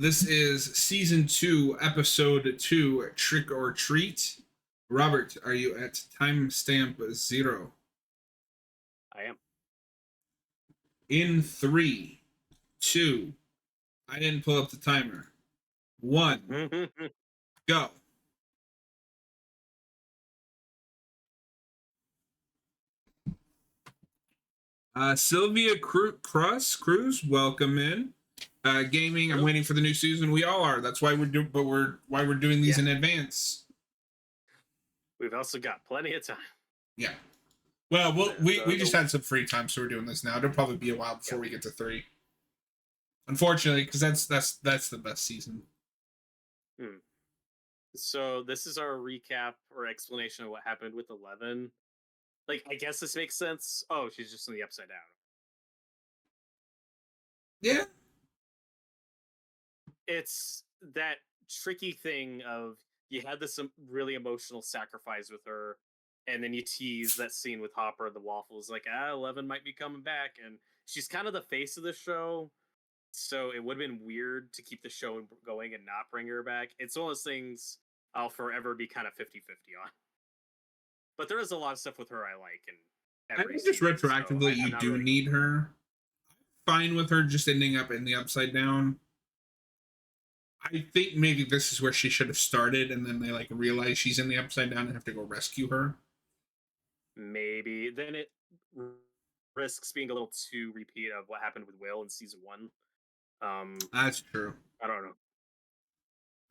This is season 2, episode 2, Trick or Treat. Robert, are you at timestamp 0? I am. In 3, 2, I didn't pull up the timer. 1, go. Sylvia Cruz, welcome in. Gaming, I'm waiting for the new season. We all are. That's why we're doing these in advance. We've also got plenty of time. Yeah. Well, we just had some free time, so we're doing this now. It'll probably be a while before we get to 3. Unfortunately, because that's the best season. So this is our recap or explanation of what happened with 11. Like, I guess this makes sense. Oh, she's just in the Upside Down. Yeah. It's that tricky thing of you had this really emotional sacrifice with her, and then you tease that scene with Hopper and the waffles, like, 11 might be coming back, and she's kind of the face of the show. So it would have been weird to keep the show going and not bring her back. It's one of those things I'll forever be kind of 50-50 on. But there is a lot of stuff with her I like. And I think just retroactively, you do really need her. Fine with her just ending up in the Upside Down. I think maybe this is where she should have started, and then they realize she's in the Upside Down and have to go rescue her. Maybe. Then it risks being a little too repeat of what happened with Will in season 1. That's true. I don't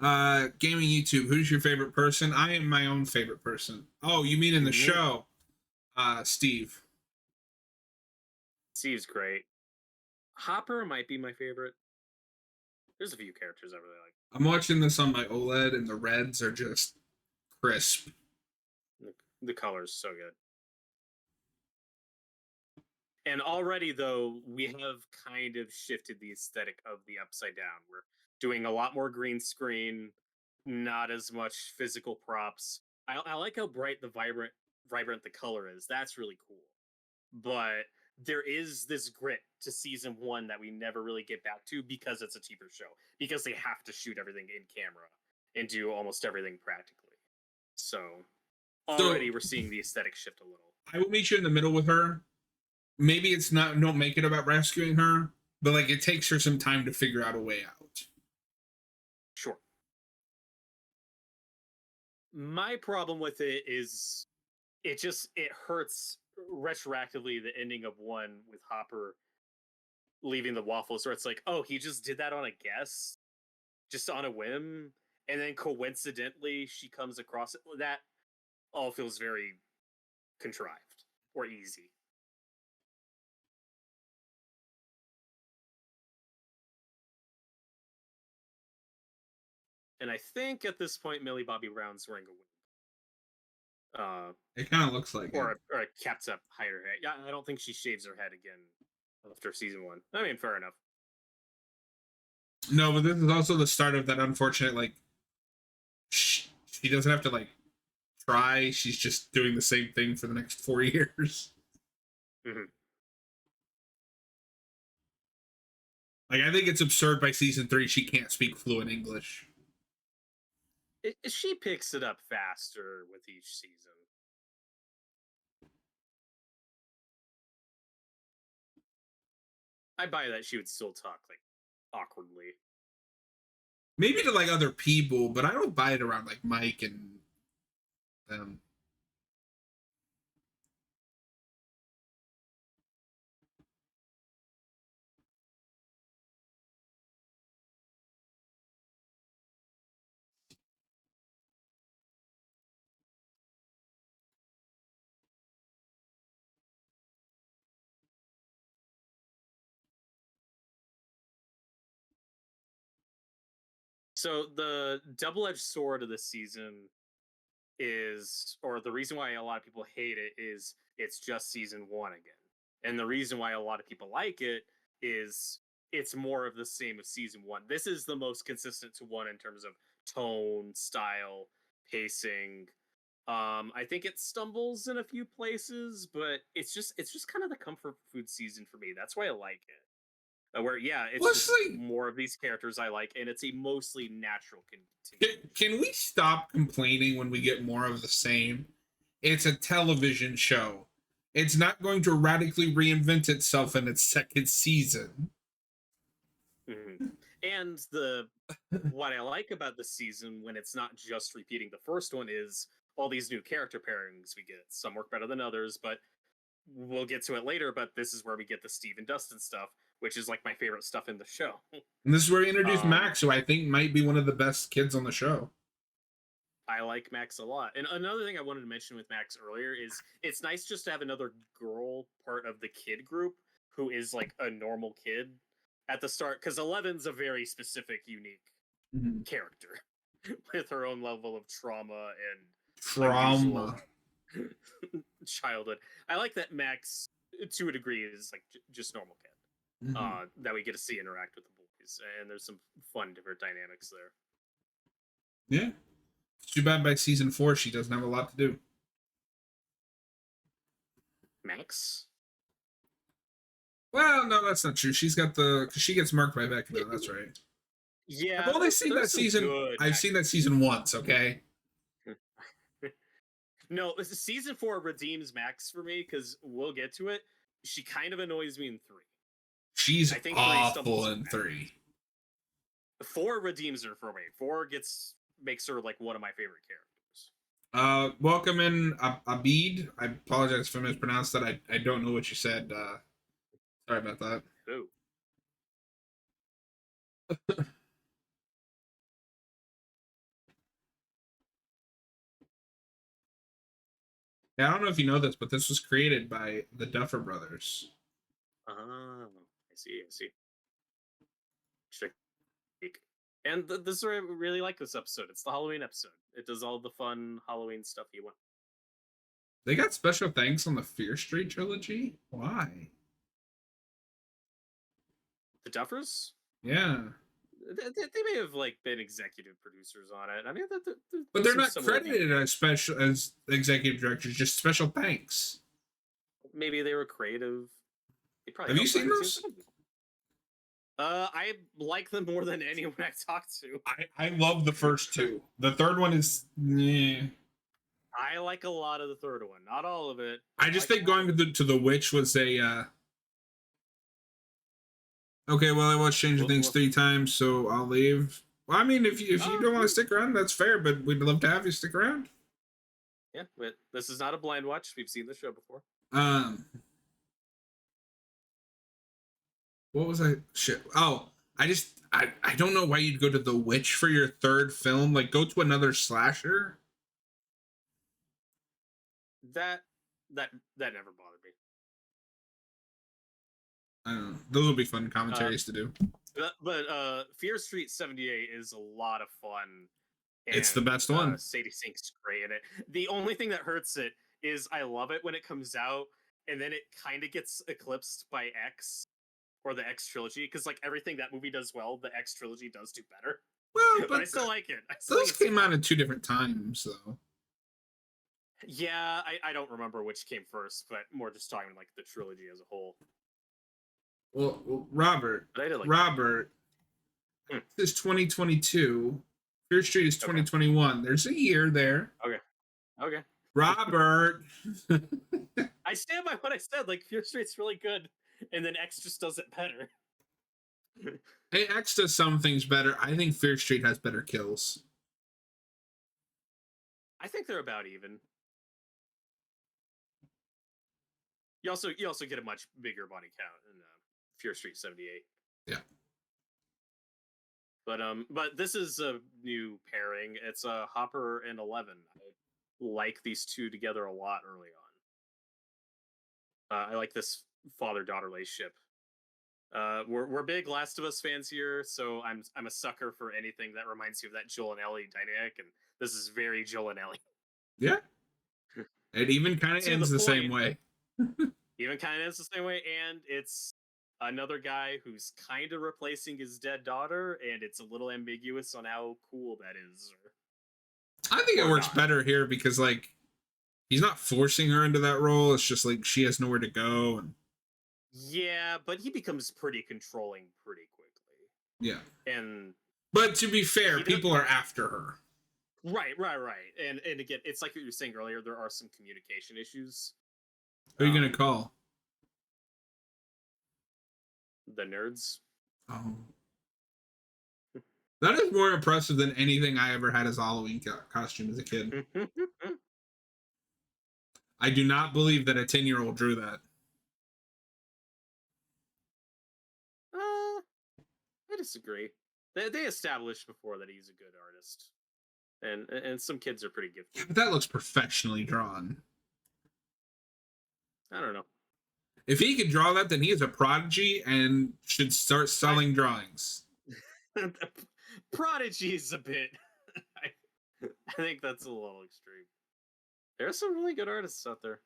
know. Gaming YouTube, who's your favorite person? I am my own favorite person. Oh, you mean in the show? Steve. Steve's great. Hopper might be my favorite. There's a few characters I really like. I'm watching this on my OLED, and the reds are just crisp. The color's so good. And already, though, we have kind of shifted the aesthetic of the Upside Down. We're doing a lot more green screen, not as much physical props. I like how bright the vibrant the color is. That's really cool. But there is this grit to season 1 that we never really get back to because it's a cheaper show. Because they have to shoot everything in camera and do almost everything practically. So already we're seeing the aesthetic shift a little. I will meet you in the middle with her. Maybe it's not, don't make it about rescuing her, but it takes her some time to figure out a way out. Sure. My problem with it is it hurts retroactively, the ending of 1 with Hopper leaving the waffles, where it's like, oh, he just did that on a guess, just on a whim, and then coincidentally she comes across it. That all feels very contrived or easy. And I think at this point, Millie Bobby Brown's wearing a wig. It kind of looks like or a cat's up hide her head. Yeah, I don't think she shaves her head again after season 1. I mean, fair enough. No, but this is also the start of that unfortunate, she doesn't have to, try. She's just doing the same thing for the next 4 years. Mm-hmm. I think it's absurd by season 3 she can't speak fluent English. She picks it up faster with each season. I buy that she would still talk awkwardly. Maybe to other people, but I don't buy it around Mike and them. So the double-edged sword of this season is, or the reason why a lot of people hate it is it's just season 1 again. And the reason why a lot of people like it is it's more of the same as season 1. This is the most consistent to 1 in terms of tone, style, pacing. I think it stumbles in a few places, but it's just kind of the comfort food season for me. That's why I like it. Where it's Let's just like, more of these characters I like, and it's a mostly natural continuation. can we stop complaining when we get more of the same? It's a television show. It's not going to radically reinvent itself in its second season. Mm-hmm. And what I like about the season when it's not just repeating the first one is all these new character pairings we get. Some work better than others, but we'll get to it later. But this is where we get the Steve and Dustin stuff, which is like my favorite stuff in the show. And this is where we introduce um, Max, who I think might be one of the best kids on the show. I like Max a lot. And another thing I wanted to mention with Max earlier is it's nice just to have another girl part of the kid group who is like a normal kid at the start, because Eleven's a very specific, unique character with her own level of trauma and unusual childhood. I like that Max, to a degree, is like just normal kid. That we get to see interact with the boys, and there's some fun different dynamics there. Yeah. It's too bad by season 4 she doesn't have a lot to do. Max? Well, no, that's not true. She's got because she gets marked by Vecna. That's right. Yeah, I've only seen that season. I've seen that season once. Okay. No, season 4 redeems Max for me because we'll get to it. She kind of annoys me in 3. She's awful in 3. 4 redeems her for me. 4 makes her like one of my favorite characters. Welcome in Abid. I apologize if I mispronounced that. I don't know what you said. Sorry about that. Ooh. Yeah, I don't know if you know this, but this was created by the Duffer Brothers. Oh, I see. Check. And this is where I really like this episode. It's the Halloween episode. It does all the fun Halloween stuff you want. They got special thanks on the Fear Street trilogy? Why? The Duffers? Yeah. They may have like been executive producers on it. I mean, but they're not credited as executive directors. Just special thanks. Maybe they were creative. They probably have you seen those? I like them more than anyone I talked to. I love the first 2. The third one is. I like a lot of the third one, not all of it. I just think going to the Witch was a. Okay, well, I watched Stranger Things 3 times, so I'll leave. Well, I mean, if you don't want to stick around, that's fair, but we'd love to have you stick around. Yeah, but this is not a blind watch. We've seen the show before. What was I? Shit. Oh, I don't know why you'd go to The Witch for your third film. Like, go to another slasher. That never bothered me. I don't know. Those will be fun commentaries to do. But Fear Street 78 is a lot of fun. And, it's the best one. Sadie Sink's great in it. The only thing that hurts it is I love it when it comes out and then it kind of gets eclipsed by X or the X trilogy, because like everything that movie does well, the X trilogy does do better. Well, but I still like it. Those came out at 2 different times, though. Yeah, I don't remember which came first, but more just talking like the trilogy as a whole. Well, Robert, this is 2022. Fear Street is 2021. Okay. There's a year there. Okay. Robert. I stand by what I said. Like, Fear Street's really good, and then X just does it better. Hey, X does some things better. I think Fear Street has better kills. I think they're about even. You also get a much bigger body count in Fear Street 78. Yeah. But this is a new pairing. It's Hopper and 11. I like these two together a lot early on. I like this father-daughter relationship. We're big Last of Us fans here, so I'm a sucker for anything that reminds you of that Joel and Ellie dynamic, and this is very Joel and Ellie. Yeah. It even kind of ends the same way. Even kind of ends the same way, and it's another guy who's kind of replacing his dead daughter, and it's a little ambiguous on how cool that is. I think it works better here because, like, he's not forcing her into that role. It's just like she has nowhere to go, and Yeah, but he becomes pretty controlling pretty quickly, Yeah. and But to be fair, he does. people are after her. Right. And again, it's like what you were saying earlier. There are some communication issues. Who are you gonna Um, call? the nerds. Oh. That is more impressive than anything I ever had as a Halloween costume as a kid. I do not believe that a 10-year-old drew that. I disagree. They established before that he's a good artist, and some kids are pretty Yeah, gifted. but that looks professionally drawn. I don't know. If he could draw that, then he is a prodigy and should start selling drawings. Prodigy is a bit. I think that's a little extreme. There's some really good artists out there.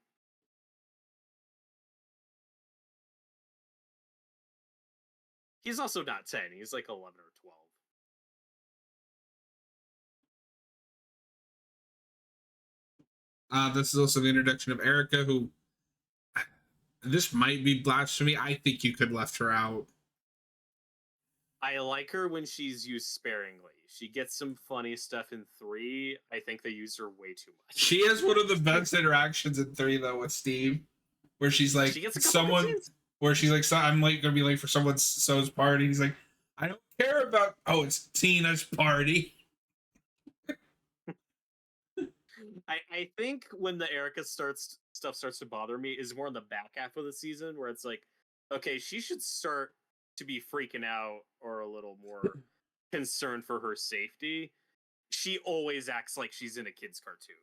He's also not 10. He's like 11 or 12. This is also the introduction of Erica, who this might be blasphemy. I think you could left her out. I like her when she's used sparingly. She gets some funny stuff in 3. I think they use her way too much. She has one of the best interactions in 3 though with Steve, where she's like, she gets a couple someone, where she's like, I'm like gonna be late for so's party. He's like, I don't care about. Oh, it's Tina's party. I think when the Erica stuff starts to bother me is more in the back half of the season where it's like, okay, she should start to be freaking out or a little more concerned for her safety. She always acts like she's in a kid's cartoon.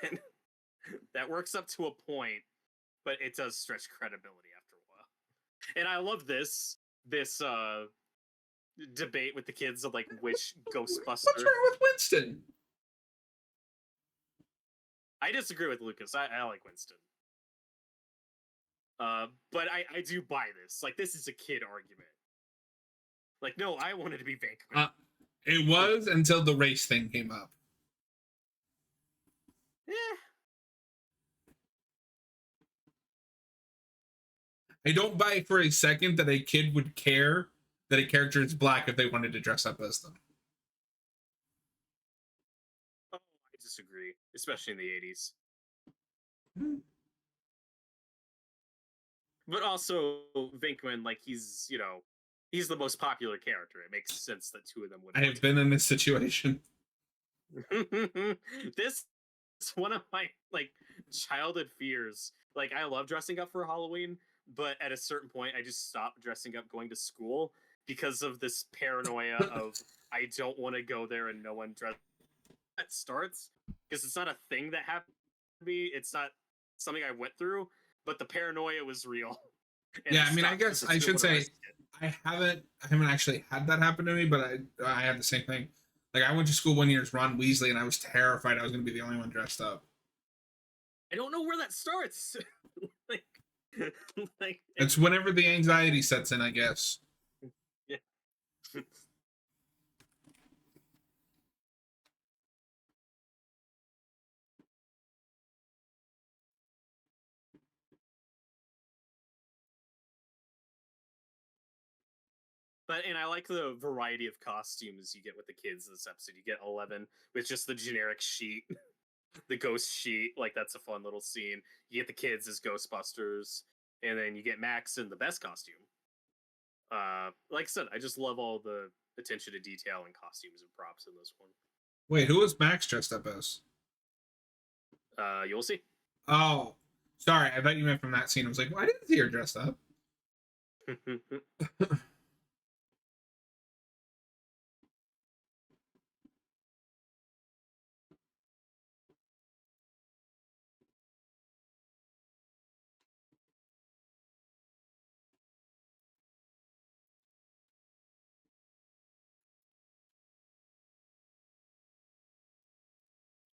And that works up to a point, but it does stretch credibility after a while. And I love this debate with the kids of like which Ghostbuster. What's wrong with Winston? I disagree with Lucas. I like Winston. But I do buy this. Like, this is a kid argument. Like, no, I wanted to be Venkman. It was until the race thing came up. Yeah. I don't buy for a second that a kid would care that a character is black if they wanted to dress up as them. Oh, I disagree, especially in the 80s. But also, Venkman, like, he's the most popular character. It makes sense that two of them would. I have been in this situation. This is one of my like childhood fears. Like, I love dressing up for Halloween, but at a certain point, I just stopped dressing up going to school because of this paranoia of I don't want to go there and no one dress. That starts because it's not a thing that happened to me. It's not something I went through, but the paranoia was real. Yeah, I mean, I guess I should say I haven't actually had that happen to me, but I had the same thing. Like, I went to school one year as Ron Weasley, and I was terrified I was going to be the only one dressed up. I don't know where that starts. like, it's whenever the anxiety sets in, I guess. Yeah. And I like the variety of costumes you get with the kids this episode. You get 11 with just the generic sheet, the ghost sheet. Like, that's a fun little scene. You get the kids as Ghostbusters, and then you get Max in the best costume. Like I said, I just love all the attention to detail and costumes and props in this one. Wait, who was Max dressed up as? You'll see. Oh, sorry. I thought you meant from that scene. I was like, why didn't see her dressed up?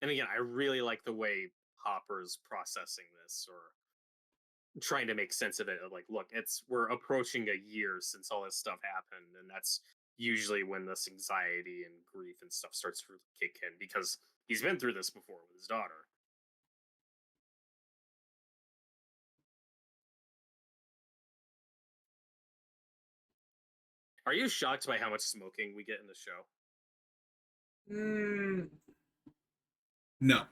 And again, I really like the way Hopper's processing this or trying to make sense of it. Like, look, we're approaching a year since all this stuff happened, and that's usually when this anxiety and grief and stuff starts to kick in because he's been through this before with his daughter. Are you shocked by how much smoking we get in the show? No.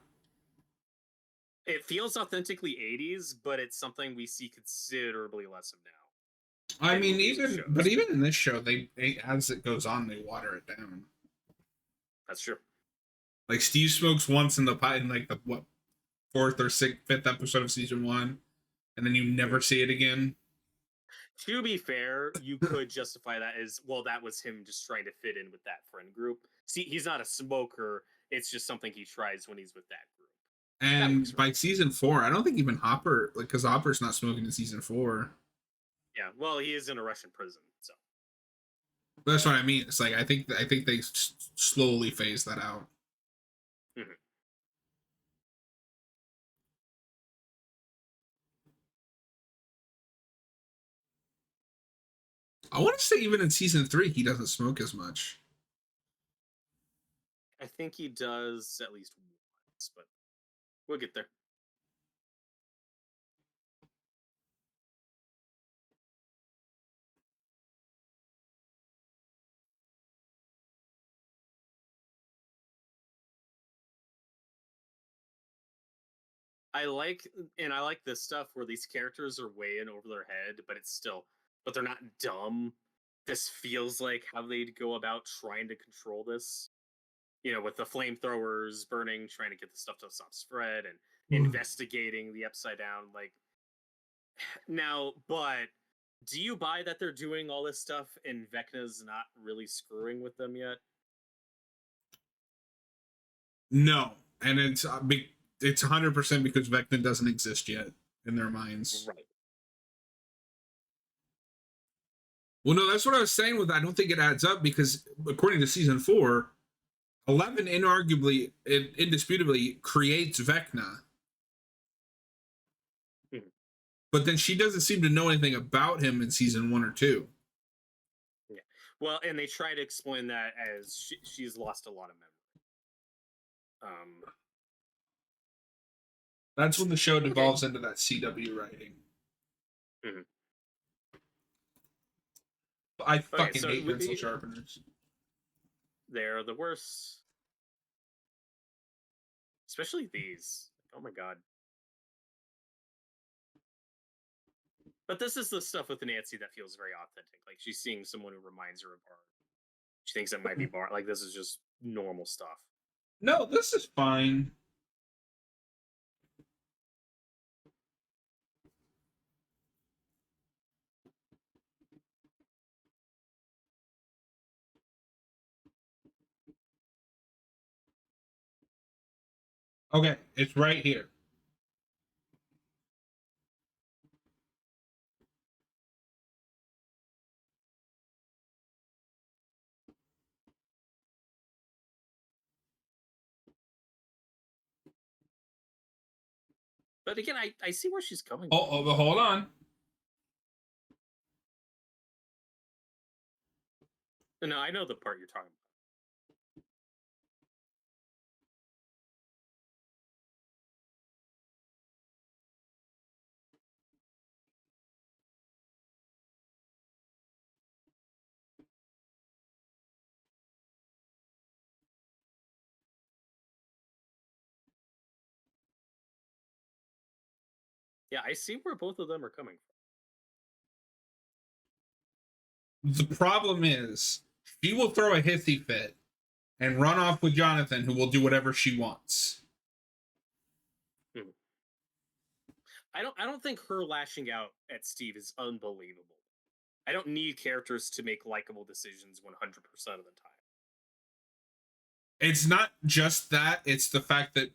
It feels authentically 80s, but it's something we see considerably less of now. I in mean, movies and even shows. in this show, they as it goes on, they water it down. That's true. Like Steve smokes once in the like the what fourth or fifth episode of season 1, and then you never see it again. To be fair, you could justify that as, well, that was him just trying to fit in with that friend group. See, he's not a smoker. It's just something he tries when he's with that group. And by season 4, I don't think even Hopper, like, because Hopper's not smoking in season 4. Yeah, well, he is in a Russian prison, so. But that's what I mean. It's like I think they slowly phase that out. Mm-hmm. I want to say even in season 3, he doesn't smoke as much. I think he does at least once, but we'll get there. I like this stuff where these characters are way in over their head, but they're not dumb. This feels like how they'd go about trying to control this. With the flamethrowers burning, trying to get the stuff to stop spread, and investigating the upside down. Like, now, but do you buy that they're doing all this stuff and Vecna's not really screwing with them yet? No, and it's 100% because Vecna doesn't exist yet in their minds. Right. Well, no, that's what I was saying with I don't think it adds up because according to season 4, 11 inarguably, indisputably creates Vecna. But then she doesn't seem to know anything about him in season 1 or 2. Yeah. Well, and they try to explain that as she's lost a lot of memory. That's when the show devolves into that CW writing. Mm-hmm. I fucking hate pencil sharpeners. They're the worst. Especially these. Oh my god. But this is the stuff with Nancy that feels very authentic. Like, she's seeing someone who reminds her of Bart. She thinks it might be Bart. Like, this is just normal stuff. No, this is fine. Okay, it's right here. But again, I see where she's coming from. Oh, but hold on. No, I know the part you're talking about. Yeah, I see where both of them are coming from. The problem is, she will throw a hissy fit and run off with Jonathan, who will do whatever she wants. I don't think her lashing out at Steve is unbelievable. I don't need characters to make likable decisions 100% of the time. It's not just that, it's the fact that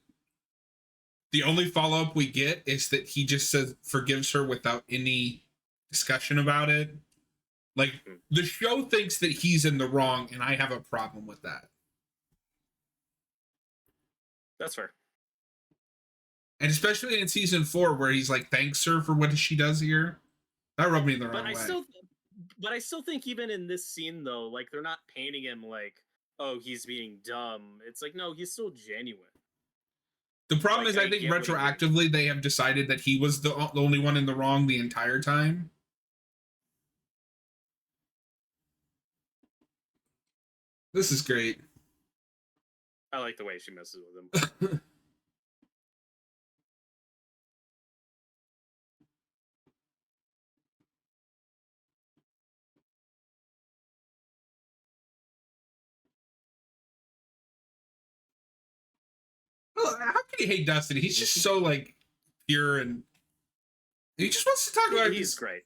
the only follow-up we get is that he just says forgives her without any discussion about it. Like, the show thinks that he's in the wrong, and I have a problem with that. That's fair. And especially in season 4, where he's like, thanks her for what she does here. That rubbed me the wrong way. But I still think even in this scene, though, like, they're not painting him like, oh, he's being dumb. It's like, no, he's still genuine. The problem is, I think retroactively they have decided that he was the only one in the wrong the entire time. This is great. I like the way she messes with him. Well, how can you hate Dustin? He's just so like pure, and he just wants to talk about He's this. great.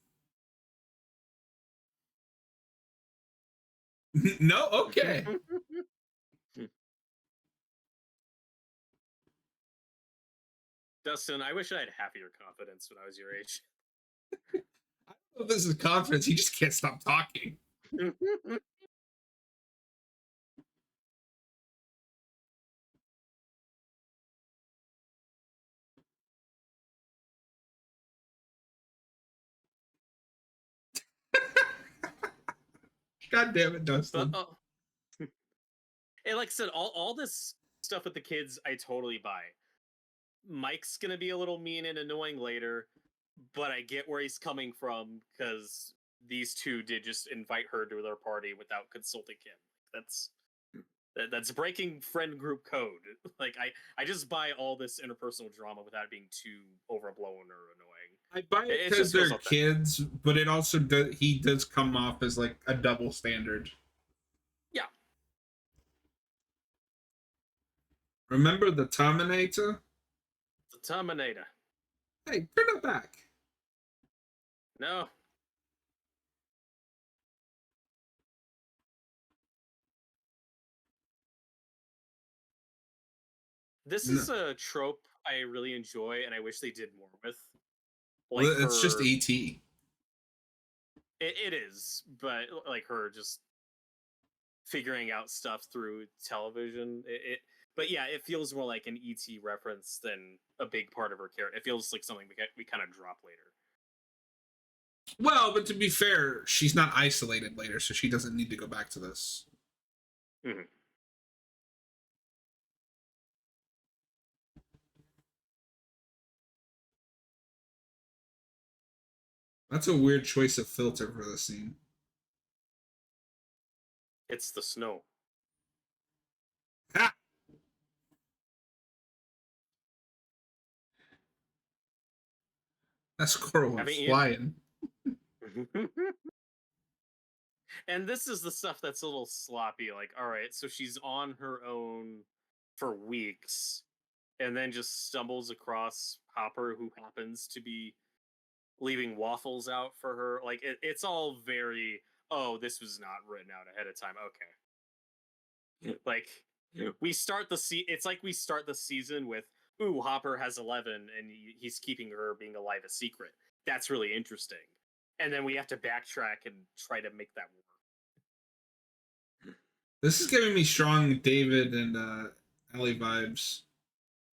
No, okay. Dustin, I wish I had half of your confidence when I was your age. I don't know if this is confidence. He just can't stop talking. God damn it, But, Dustin. and like I said, all this stuff with the kids, I totally buy. Mike's gonna be a little mean and annoying later, but I get where he's coming from because these two did just invite her to their party without consulting him. That's breaking friend group code. Like I just buy all this interpersonal drama without being too overblown or annoying. I buy it It because just feels they're authentic. kids, but it also he does come off as like a double standard. Yeah. Remember the Terminator? The Terminator. Hey, turn it back. No. This No. is a trope I really enjoy and I wish they did more with. Like Well, it's just her ET. it is, but like her just figuring out stuff through television. But yeah, it feels more like an ET reference than a big part of her character. It feels like something we kind of drop later. Well, but to be fair, she's not isolated later, so she doesn't need to go back to this. Mm-hmm. That's a weird choice of filter for this scene. It's the snow. Ha! That squirrel went Having it. flying. And this is the stuff that's a little sloppy. Like, all right, so she's on her own for weeks, and then just stumbles across Hopper, who happens to be leaving waffles out for her. Like, it's all very. Oh, this was not written out ahead of time. Okay, like we start it's like we start the season with, ooh, Hopper has 11 and he's keeping her being alive a secret. That's really interesting. And then we have to backtrack and try to make that work. This is giving me strong David and Ellie vibes.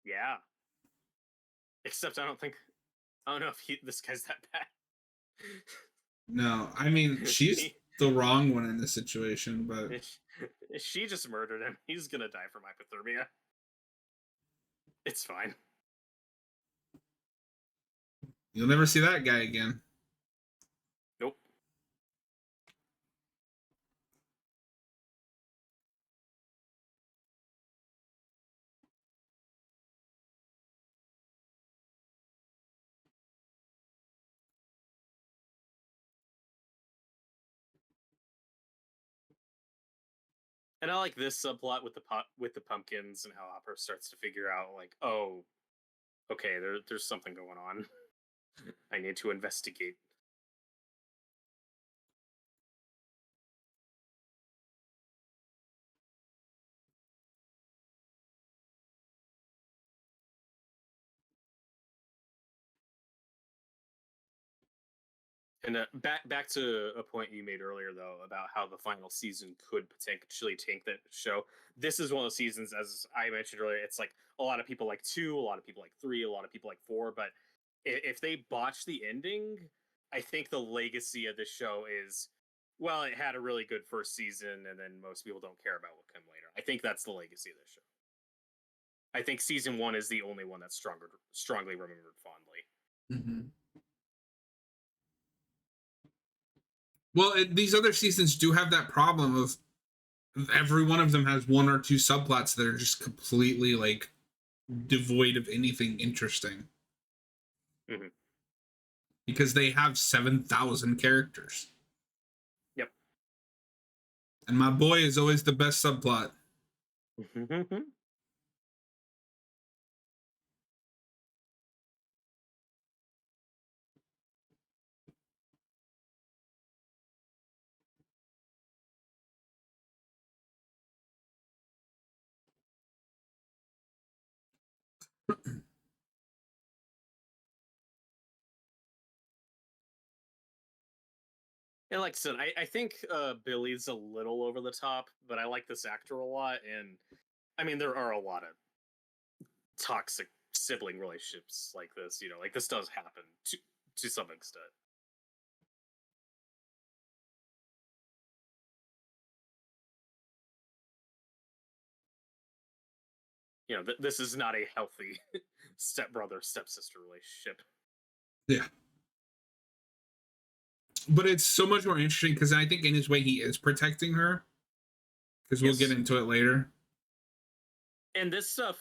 Yeah. Except I don't know if this guy's that bad. No, I mean she's the wrong one in this situation, but She just murdered him. He's gonna die from hypothermia. It's fine. you'll never see that guy again. Nope. And I like this subplot with the pumpkins and how Hopper starts to figure out like, oh, okay, there's something going on. I need to investigate. And back to a point you made earlier, though, about how the final season could potentially tank the show. This is one of the seasons, as I mentioned earlier. It's like a lot of people like 2, a lot of people like 3, a lot of people like 4. But if they botch the ending, I think the legacy of this show is, well, it had a really good first season, and then most people don't care about what came later. I think that's the legacy of this show. I think season 1 is the only one that's strongly remembered fondly. Mm-hmm. Well, these other seasons do have that problem of every one of them has one or two subplots that are just completely like devoid of anything interesting. Mm-hmm. Because they have 7,000 characters. Yep. And my boy is always the best subplot. And like I said, I think Billy's a little over the top, but I like this actor a lot. And I mean, there are a lot of toxic sibling relationships like this. You know, like this does happen to some extent. You know, this is not a healthy stepbrother stepsister relationship. Yeah. But it's so much more interesting because I think in his way he is protecting her. Because we'll get into it later. And this stuff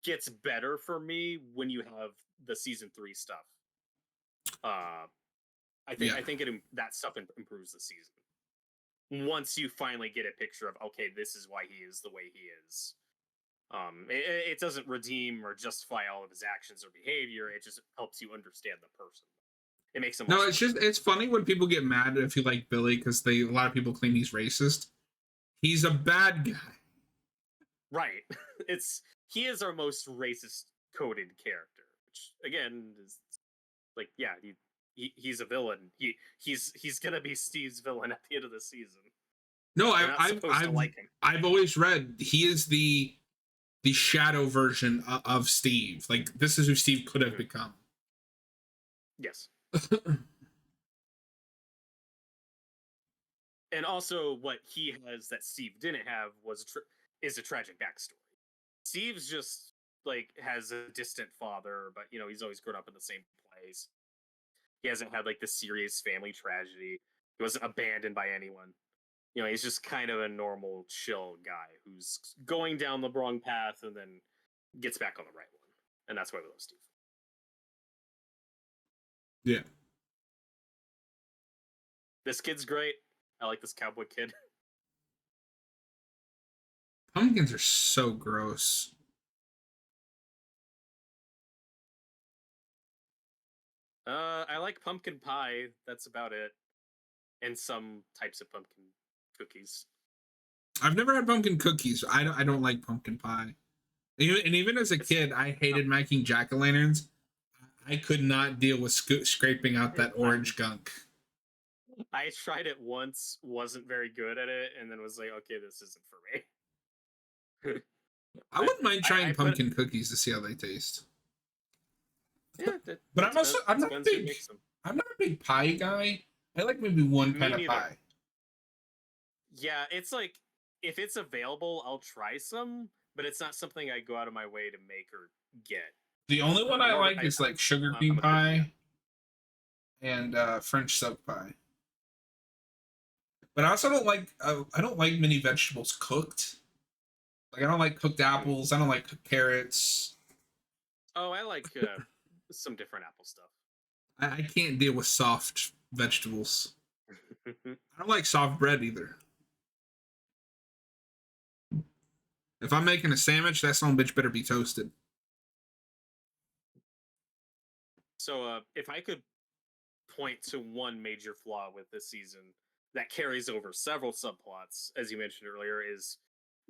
gets better for me when you have the season 3 stuff. I think that stuff improves the season. Once you finally get a picture of, okay, this is why he is the way he is. It doesn't redeem or justify all of his actions or behavior. It just helps you understand the person. It makes him. No, it's funny when people get mad if you like Billy because a lot of people claim he's racist. He's a bad guy. Right. He is our most racist coded character, which again is like, yeah, he's a villain. He's gonna be Steve's villain at the end of the season. No, I've always read he is the shadow version of Steve. Like this is who Steve could have become. Yes. And also, what he has that Steve didn't have is a tragic backstory. Steve's just like has a distant father, but you know he's always grown up in the same place. He hasn't had like the serious family tragedy. He wasn't abandoned by anyone. You know, he's just kind of a normal, chill guy who's going down the wrong path and then gets back on the right one. And that's why we love Steve. Yeah. This kid's great. I like this cowboy kid. Pumpkins are so gross. I like pumpkin pie. That's about it. And some types of pumpkin cookies. I've never had pumpkin cookies. I don't like pumpkin pie. And even as a kid, I hated making jack-o'-lanterns. I could not deal with scraping out that orange gunk. I tried it once, wasn't very good at it, and then was like, okay, this isn't for me. I wouldn't mind trying pumpkin cookies to see how they taste. Yeah, but I'm not a big pie guy. I like maybe one kind of pie. Yeah, it's like if it's available, I'll try some, but it's not something I go out of my way to make or get. The only one I like is like sugar cream pie and French silk pie. But I also don't like I don't like many vegetables cooked. Like I don't like cooked apples. I don't like cooked carrots. Oh, I like some different apple stuff. I can't deal with soft vegetables. I don't like soft bread either. If I'm making a sandwich, that son of a bitch better be toasted. So if I could point to one major flaw with this season that carries over several subplots, as you mentioned earlier, is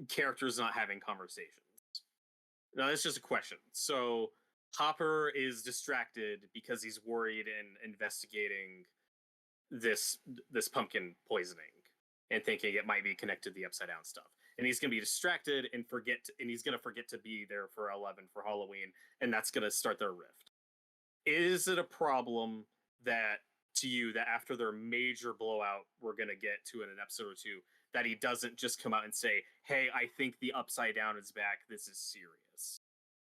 characters not having conversations. Now, that's just a question. So Hopper is distracted because he's worried and investigating this pumpkin poisoning and thinking it might be connected to the upside down stuff. And he's going to be distracted and he's going to forget to be there for 11 for Halloween, and that's going to start their rift. Is it a problem that to you that after their major blowout we're going to get to in an episode or two, that he doesn't just come out and say, hey, I think the upside down is back, this is serious?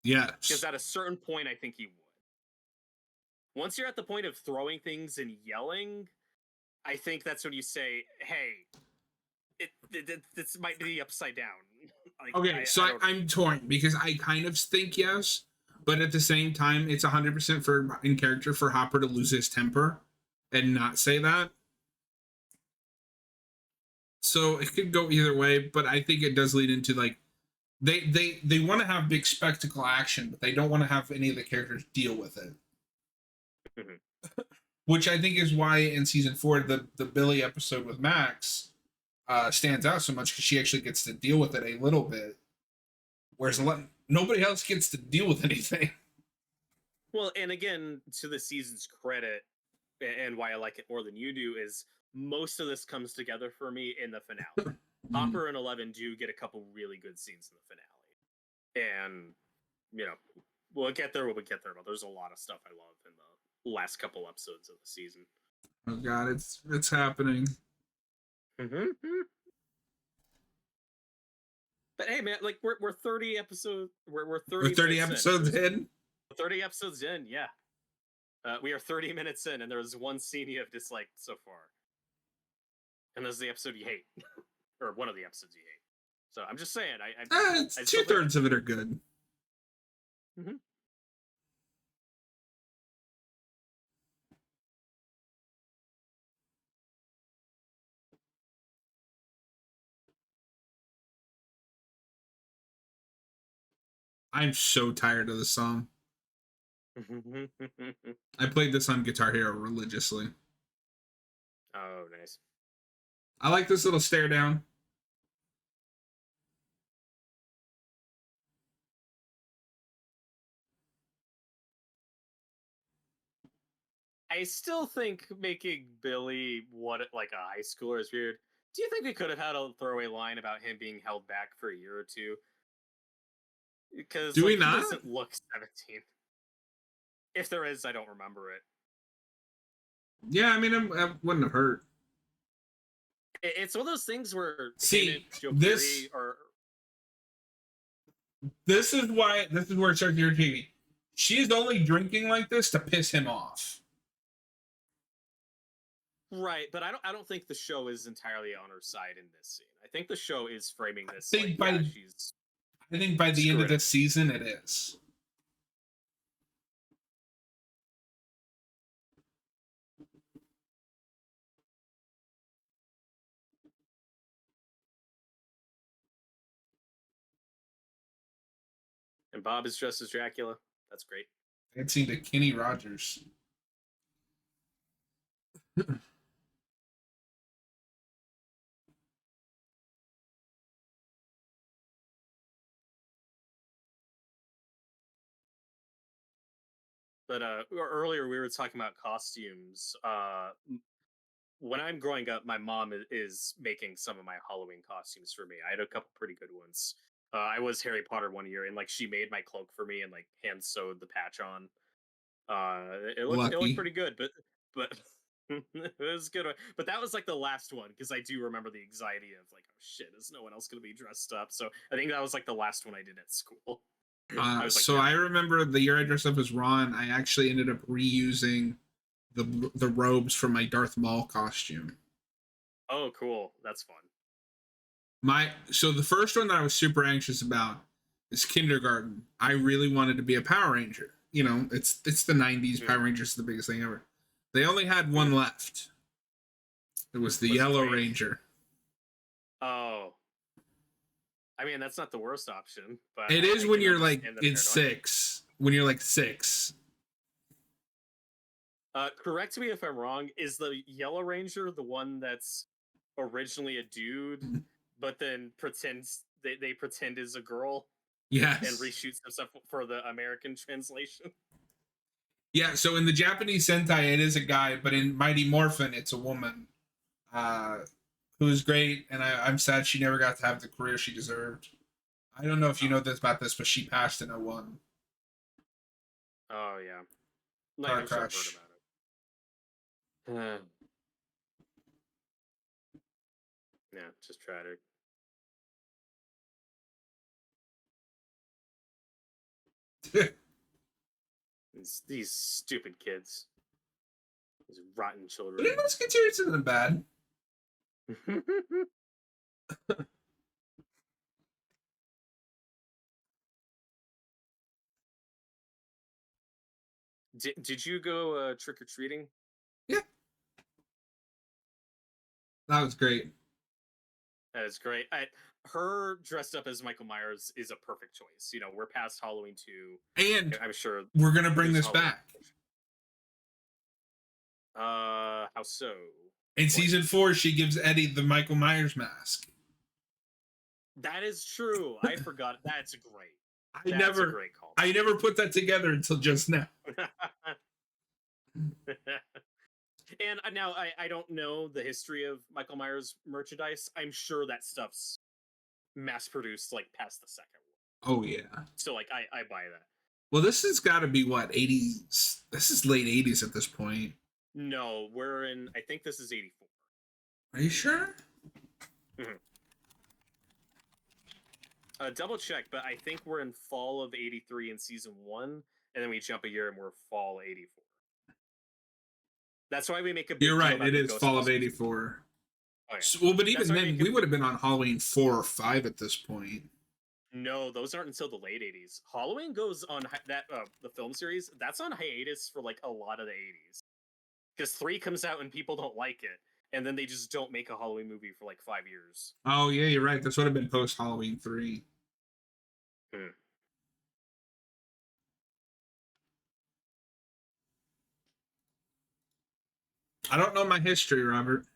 Yes. Because at a certain point, I think he would. Once you're at the point of throwing things and yelling, I think that's when you say, hey, this might be upside down. Like, Okay, so I'm torn because I kind of think yes, but at the same time, it's 100% for in character for Hopper to lose his temper and not say that. So it could go either way, but I think it does lead into like they want to have big spectacle action, but they don't want to have any of the characters deal with it. Mhm. Which I think is why in season 4 the Billy episode with Max stands out so much because she actually gets to deal with it a little bit, whereas nobody else gets to deal with anything. Well, and again, to the season's credit, and why I like it more than you do, is most of this comes together for me in the finale. Hopper and 11 do get a couple really good scenes in the finale. And, you know, we'll get there when we get there, but there's a lot of stuff I love in the last couple episodes of the season. Oh god, it's happening. But hey, man, like we're 30 episodes. We're 30 episodes in. 30 episodes in, yeah. We are 30 minutes in, and there's one scene you have disliked so far, and this is the episode you hate, or one of the episodes you hate. So I'm just saying, It's 2/3 of it are good. Mm-hmm. I'm so tired of this song. I played this on Guitar Hero religiously. Oh, nice. I like this little stare down. I still think making Billy like a high schooler is weird. Do you think we could have had a throwaway line about him being held back for a year or two? Because Do we he not? doesn't look 17. If there is, I don't remember it. Yeah, I mean, it wouldn't have hurt. It's one of those things where See, this is why this is where it starts irritating me. She's only drinking like this to piss him off. Right, but I don't think the show is entirely on her side in this scene. I think the show is framing this I think by the end of this season it is. And Bob is dressed as Dracula. That's great. I'd seen to Kenny Rogers. But earlier we were talking about costumes. When I'm growing up, my mom is making some of my Halloween costumes for me. I had a couple pretty good ones. I was Harry Potter one year, and like she made my cloak for me and like hand sewed the patch on. It looked pretty good, but it was good. But that was like the last one because I do remember the anxiety of like, oh shit, is no one else gonna be dressed up? So I think that was like the last one I did at school. I remember the year I dressed up as Ron, I actually ended up reusing the robes from my Darth Maul costume. Oh, cool! That's fun. So the first one that I was super anxious about is kindergarten. I really wanted to be a Power Ranger. You know, it's the 90s. Power Rangers is the biggest thing ever. They only had one left. It was the Yellow Ranger. Oh. I mean, that's not the worst option, but it is when you're like in 6. When you're like 6. Correct me if I'm wrong. Is the Yellow Ranger the one that's originally a dude, but then pretends they pretend is a girl? Yes. And reshoots some stuff for the American translation. Yeah, so in the Japanese Sentai, it is a guy, but in Mighty Morphin, it's a woman who is great, and I'm sad she never got to have the career she deserved. I don't know if you know this about this, but she passed in 01. Oh, yeah. Like, I'm sure I've heard about it. Yeah, just tragic. These stupid kids. These rotten children. But in Musketeers isn't bad. Did you go trick or treating? Yeah, that was great. That is great. Her dressed up as Michael Myers is a perfect choice. You know, we're past Halloween 2. And I'm sure we're gonna bring there's this Halloween. back How so? in What? season 4. She gives Eddie the Michael Myers mask. That is true. I forgot. That's great. I That's a never, great call. I never put that together until just now. And now I don't know the history of Michael Myers merchandise. I'm sure that stuff's mass produced like past the second one. Oh yeah. So like I buy that. Well, this has got to be what, 80s. This is late 80s at this point. No, we're in. I think this is 84. Are you sure? Mm-hmm. Double check, but I think we're in fall of 83 in season 1, and then we jump a year and we're fall 84. That's why we make a big You're deal right. about It the is fall of Ghostbusters. 84. Oh, yeah. So, well, but even That's why then, we would have been on Halloween 4 or 5 at this point. No, those aren't until the late 80s. Halloween goes on that the film series. That's on hiatus for like a lot of the 80s. Because 3 comes out and people don't like it, and then they just don't make a Halloween movie for like 5 years. Oh yeah, you're right. This would have been post Halloween 3. Hmm. I don't know my history, Robert.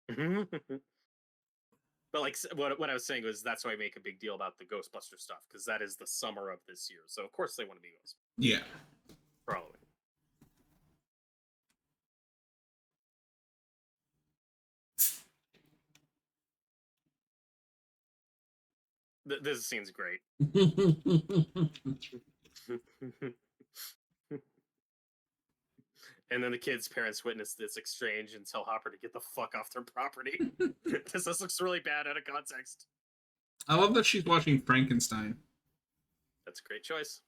But like what I was saying was that's why I make a big deal about the Ghostbuster stuff, because that is the summer of this year. So of course they want to be Ghostbusters Yeah. for Halloween. This scene's great. And then the kids' parents witness this exchange and tell Hopper to get the fuck off their property. This looks really bad out of context. I love that she's watching Frankenstein. That's a great choice.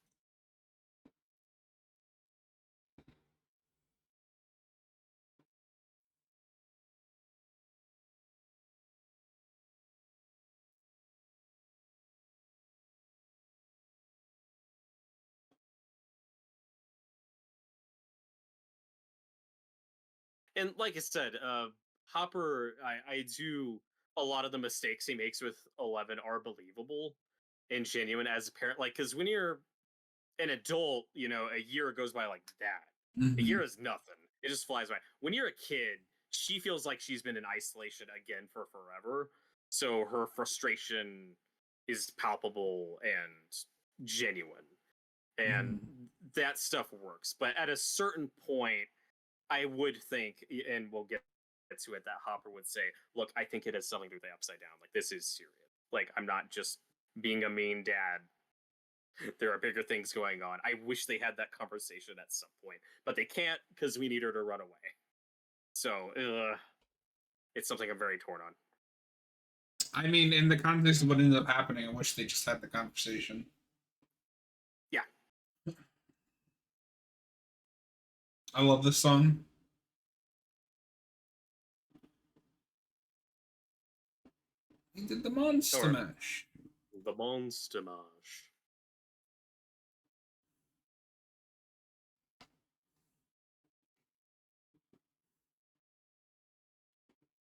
And like I said, Hopper, I do a lot of the mistakes he makes with 11 are believable and genuine as a parent. Like, because when you're an adult, you know, a year goes by like that. A Mm-hmm. year is nothing. It just flies by. When you're a kid, she feels like she's been in isolation again for forever. So her frustration is palpable and genuine. And that stuff works. But at a certain point, I would think, and we'll get to it, that Hopper would say, look, I think it has something to do with the Upside Down. Like, this is serious. Like, I'm not just being a mean dad. There are bigger things going on. I wish they had that conversation at some point, but they can't because we need her to run away. So, it's something I'm very torn on. I mean, in the context of what ended up happening, I wish they just had the conversation. Yeah. I love this song. He did the Monster Mash. The Monster Mash.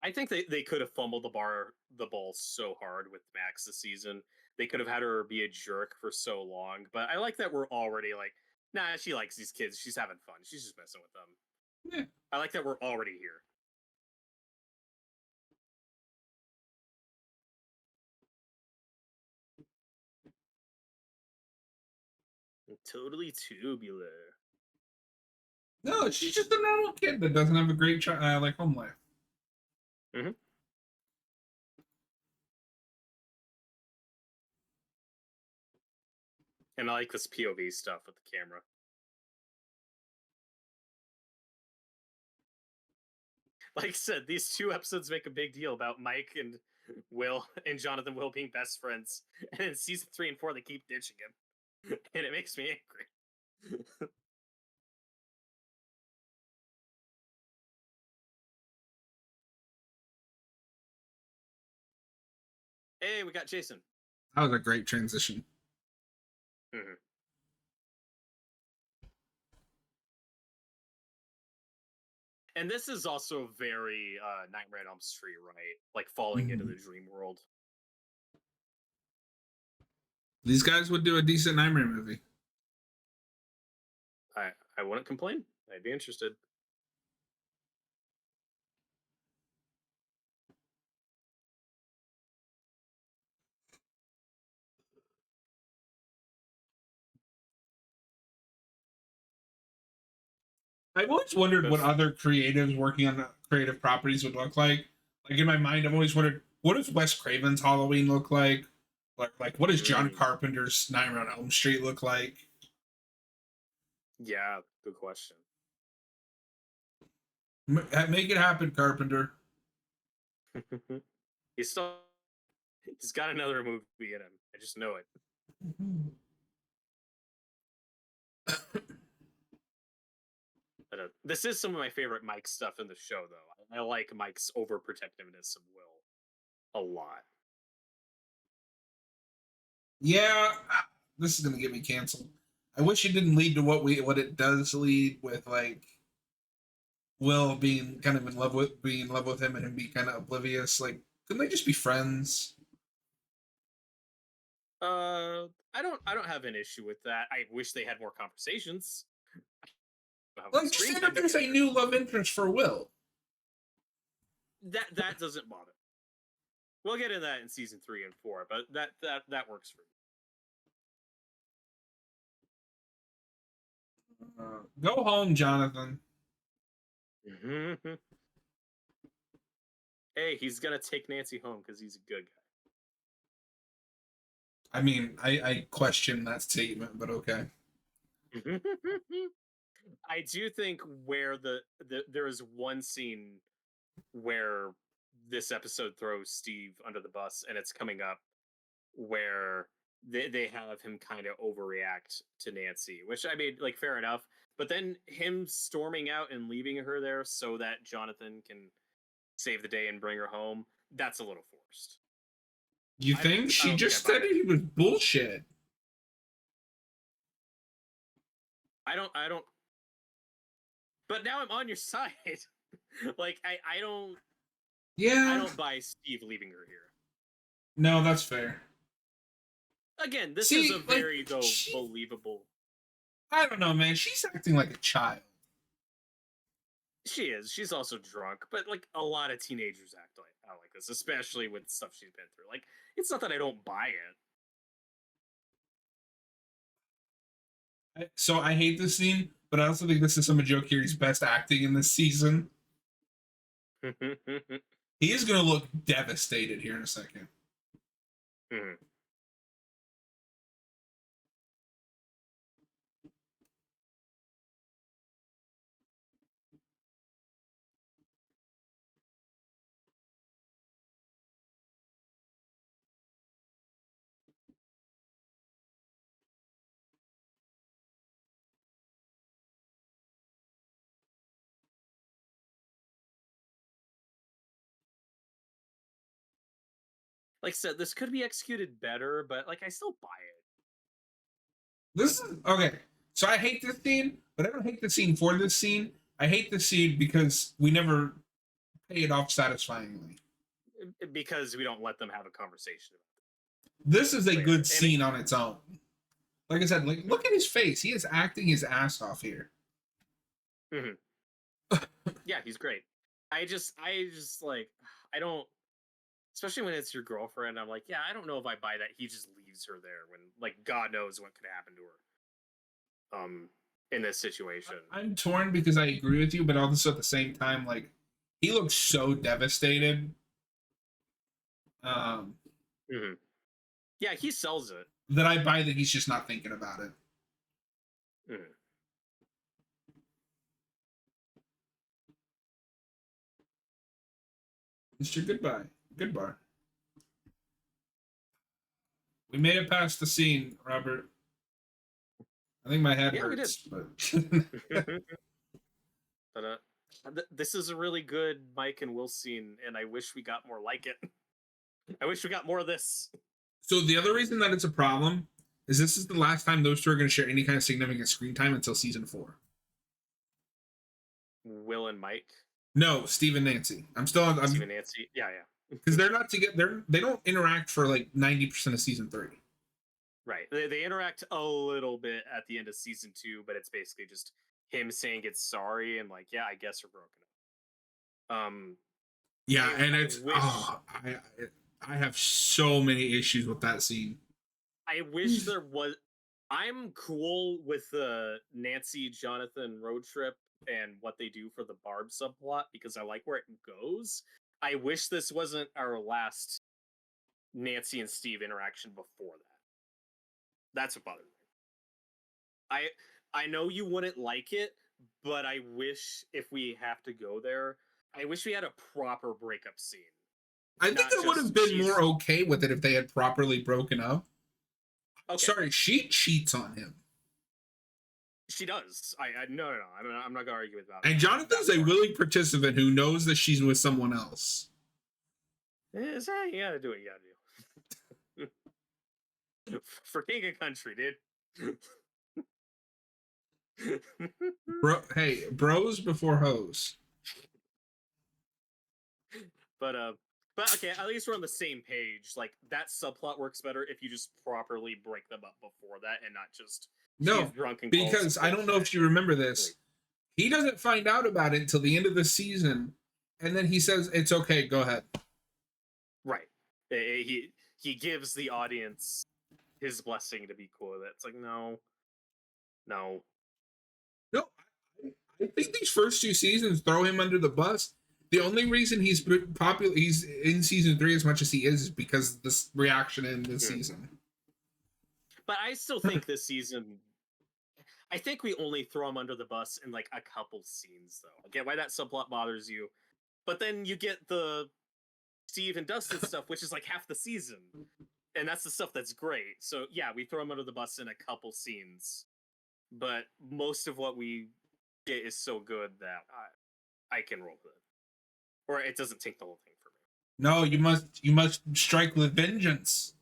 I think they could have fumbled the ball so hard with Max this season. They could have had her be a jerk for so long. But I like that we're already like, nah, she likes these kids. She's having fun. She's just messing with them. Yeah. I like that we're already here. Totally tubular. No, she's just a normal kid that doesn't have a great like home life. Mm-hmm. And I like this POV stuff with the camera. Like I said, these 2 episodes make a big deal about Mike and Will and Jonathan Will being best friends. And in season 3 and 4, they keep ditching him. And it makes me angry. Hey, we got Jason. That was a great transition. Mm-hmm. And this is also very Nightmare on Elm Street, right? Like falling into the dream world. These guys would do a decent Nightmare movie. I wouldn't complain. I'd be interested. I've always wondered what Because other creatives working on creative properties would look like. Like in my mind, I've always wondered what does Wes Craven's Halloween look like? Like what does John Carpenter's Nightmare on Elm Street look like? Yeah, good question. Make it happen, Carpenter. he's got another movie in him. I just know it. This is some of my favorite Mike stuff in the show, though. I like Mike's overprotectiveness of Will a lot. Yeah, this is gonna get me canceled. I wish it didn't lead to what it does lead with, like Will being kind of being in love with him and him being kind of oblivious. Like, couldn't they just be friends? I don't have an issue with that. I wish they had more conversations. Like, just introduce a new love interest for Will. That doesn't bother. We'll get into that in season 3 and 4, but that works for me. Go home, Jonathan. Hey, he's gonna take Nancy home because he's a good guy. I mean, I question that statement, but okay. I do think where there is one scene where this episode throws Steve under the bus, and it's coming up where they have him kind of overreact to Nancy, which I mean, like, fair enough. But then him storming out and leaving her there so that Jonathan can save the day and bring her home, that's a little forced. You think? She just said it was bullshit. I don't. But now I'm on your side. Like, I don't. Yeah. I don't buy Steve leaving her here. No, that's fair. Again, this is a very believable. I don't know, man. She's acting like a child. She is. She's also drunk, but like a lot of teenagers act like this, especially with stuff she's been through. Like, it's not that I don't buy it. So I hate this scene, but I also think this is some of Joe Keery's best acting in this season. He is going to look devastated here in a second. Like I said, this could be executed better, but like I still buy it. This is okay. So I hate this scene, but I don't hate the scene for this scene. I hate the scene because we never pay it off satisfyingly. Because we don't let them have a conversation about it. This is a good scene on its own. Like I said, like look at his face. He is acting his ass off here. Yeah, he's great. I just like, I don't, especially when it's your girlfriend. I'm like, yeah, I don't know if I buy that he just leaves her there when, like, God knows what could happen to her. In this situation, I'm torn because I agree with you, but also at the same time, like, he looks so devastated. Yeah, he sells it. That I buy that he's just not thinking about it. Mr. Goodbye. Goodbye. We made it past the scene, Robert. I think my head hurts. But this is a really good Mike and Will scene, and I wish we got more like it. I wish we got more of this. So the other reason that it's a problem is this is the last time those two are going to share any kind of significant screen time until season 4. Will and Mike. No, Steve and Nancy. I'm Steve and Nancy. Yeah. because they're not together. They don't interact for like 90% of season 3. Right. They interact a little bit at the end of season 2, but it's basically just him saying it's sorry and like, yeah, I guess we're broken up. Yeah, and it's I have so many issues with that scene. I wish there was. I'm cool with the Nancy Jonathan road trip and what they do for the Barb subplot because I like where it goes. I wish this wasn't our last Nancy and Steve interaction before that. That's what bothered me. I know you wouldn't like it, but I wish if we have to go there, I wish we had a proper breakup scene. I think I would have been more okay with it if they had properly broken up. Okay. Sorry, she cheats on him. She does. No. I'm not gonna argue with that. And Jonathan's a willing participant who knows that she's with someone else. You gotta do what you gotta do. For king of country, dude. Hey, bros before hoes. But okay, at least we're on the same page. Like that subplot works better if you just properly break them up before that and not just drunk and because I don't know if you remember this. He doesn't find out about it until the end of the season, and then he says it's okay, go ahead. Right. He gives the audience his blessing to be cool with it. It's like no. I think these first 2 seasons throw him under the bus. The only reason he's popular, he's in season 3 as much as he is because of this reaction in this season. But I still think this season, I think we only throw him under the bus in like a couple scenes, though. I get why that subplot bothers you, but then you get the Steve and Dustin stuff, which is like half the season, and that's the stuff that's great. So yeah, we throw him under the bus in a couple scenes, but most of what we get is so good that I can roll with it. Or it doesn't take the whole thing for me. No, you must strike with vengeance.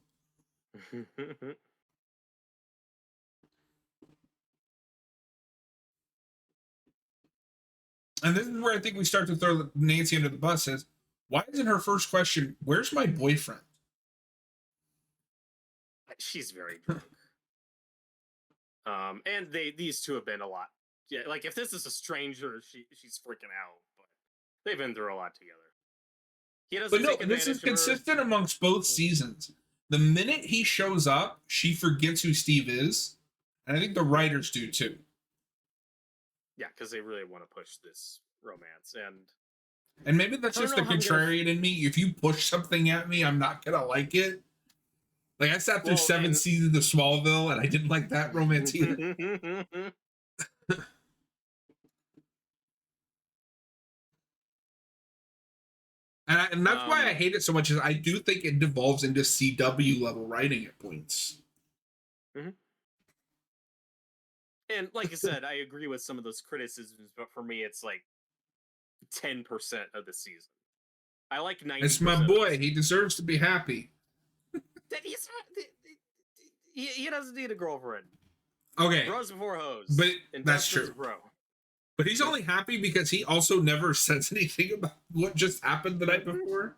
And this is where I think we start to throw Nancy under the bus. Is why isn't her first question, "Where's my boyfriend?" She's very drunk. And these two have been a lot. Yeah, like if this is a stranger, she's freaking out. But they've been through a lot together. He doesn't. But no, this is consistent amongst both seasons. The minute he shows up, she forgets who Steve is, and I think the writers do too. Yeah, because they really want to push this romance, and maybe that's just the contrarian in me. If you push something at me, I'm not gonna like it. Like I sat through 7 seasons of Smallville, and I didn't like that romance either. And that's why I hate it so much. Is I do think it devolves into CW level writing at points. Mm-hmm. And like I said, I agree with some of those criticisms, but for me, it's like 10% of the season. I like 90%. It's my boy. He deserves to be happy. He doesn't need a girlfriend. Okay. Bros before hoes. But that's true. Bro. But he's only happy because he also never says anything about what just happened the night before.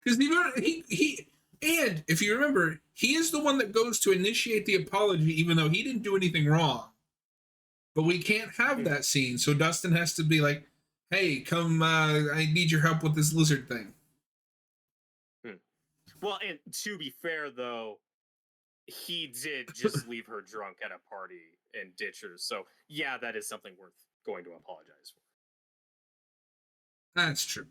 Because he and if you remember, he is the one that goes to initiate the apology, even though he didn't do anything wrong. But we can't have that scene, so Dustin has to be like, "Hey, come! I need your help with this lizard thing." Well, and to be fair, though, he did just leave her drunk at a party and ditch her. So yeah, that is something worth going to apologize for. That's true.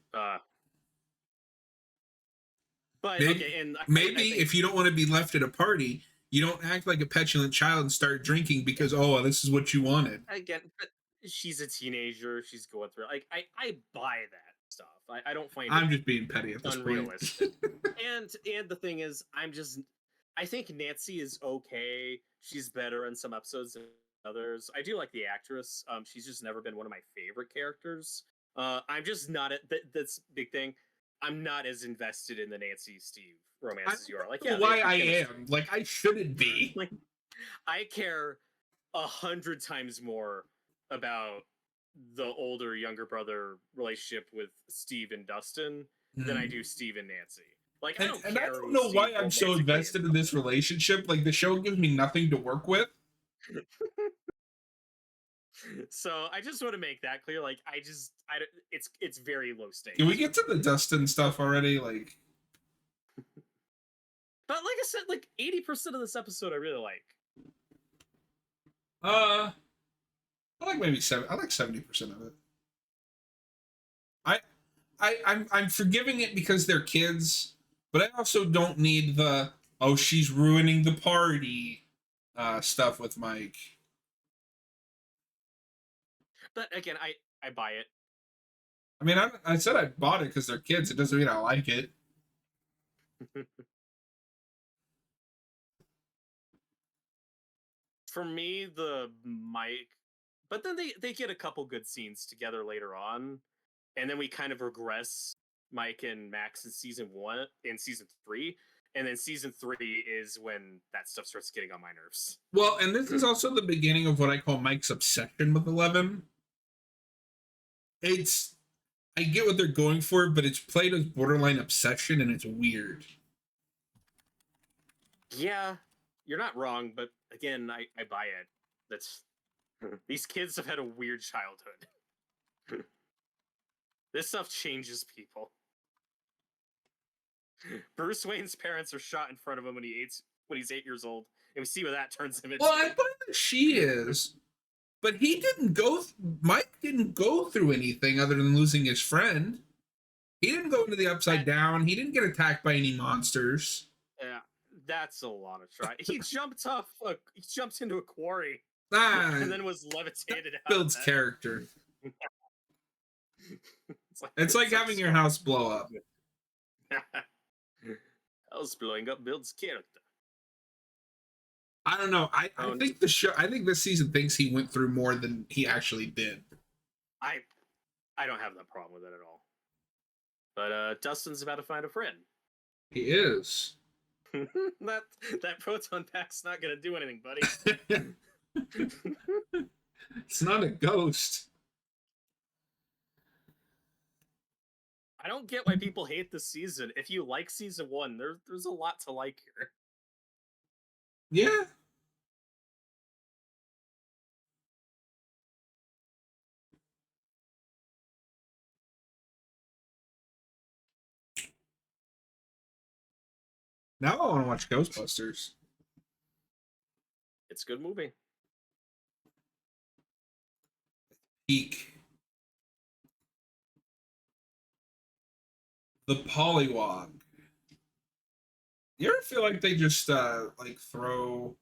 But maybe, okay, and maybe I think, if you don't want to be left at a party, you don't act like a petulant child and start drinking because this is what you wanted. Again, but she's a teenager. She's going through I buy that stuff. I don't find I'm just being petty at this unrealistic. Point. and the thing is, I think Nancy is okay. She's better in some episodes than others. I do like the actress. She's just never been one of my favorite characters. I'm just not that's big thing. I'm not as invested in the Nancy Steve romance as you are. Like, yeah, why I am. Like, I shouldn't be. Like, I care 100 times more about the older younger brother relationship with Steve and Dustin than I do Steve and Nancy. Like, I don't care. I don't know why I'm so invested in this relationship. Like, the show gives me nothing to work with. So I just want to make that clear. Like, it's very low stakes. Can we get to the Dustin stuff already? Like, but like I said, like 80% of this episode I really like. I like maybe 7. I like 70% of it. I'm forgiving it because they're kids, but I also don't need the she's ruining the party stuff with Mike. But again, I buy it. I mean, I said I bought it because they're kids. It doesn't mean I like it. For me, the Mike, but then they get a couple good scenes together later on, and then we kind of regress Mike and Max in season 1, in season 3, and then season 3 is when that stuff starts getting on my nerves. Well, and this is also the beginning of what I call Mike's obsession with 11. I get what they're going for, but it's played as borderline obsession, and it's weird. Yeah, you're not wrong, but again, I buy it. That's these kids have had a weird childhood. This stuff changes people. Bruce Wayne's parents are shot in front of him when he's 8 years old, and we see what that turns him into. Well, I find that she is, but he didn't go. Mike didn't go through anything other than losing his friend. He didn't go into the Upside Down. He didn't get attacked by any monsters. Yeah, that's a lot of try. He jumped off. He jumped into a quarry, and then was levitated out. Builds character. It's like having your house blow up. House blowing up builds character. I don't know. I think the show. I think this season thinks he went through more than he actually did. I don't have that problem with it at all. But Dustin's about to find a friend. He is. that proton pack's not gonna do anything, buddy. It's not a ghost. I don't get why people hate this season. If you like season 1, there's a lot to like here. Yeah. Now I want to watch Ghostbusters. It's a good movie. Peak. The Pollywog. You ever feel like they just like throw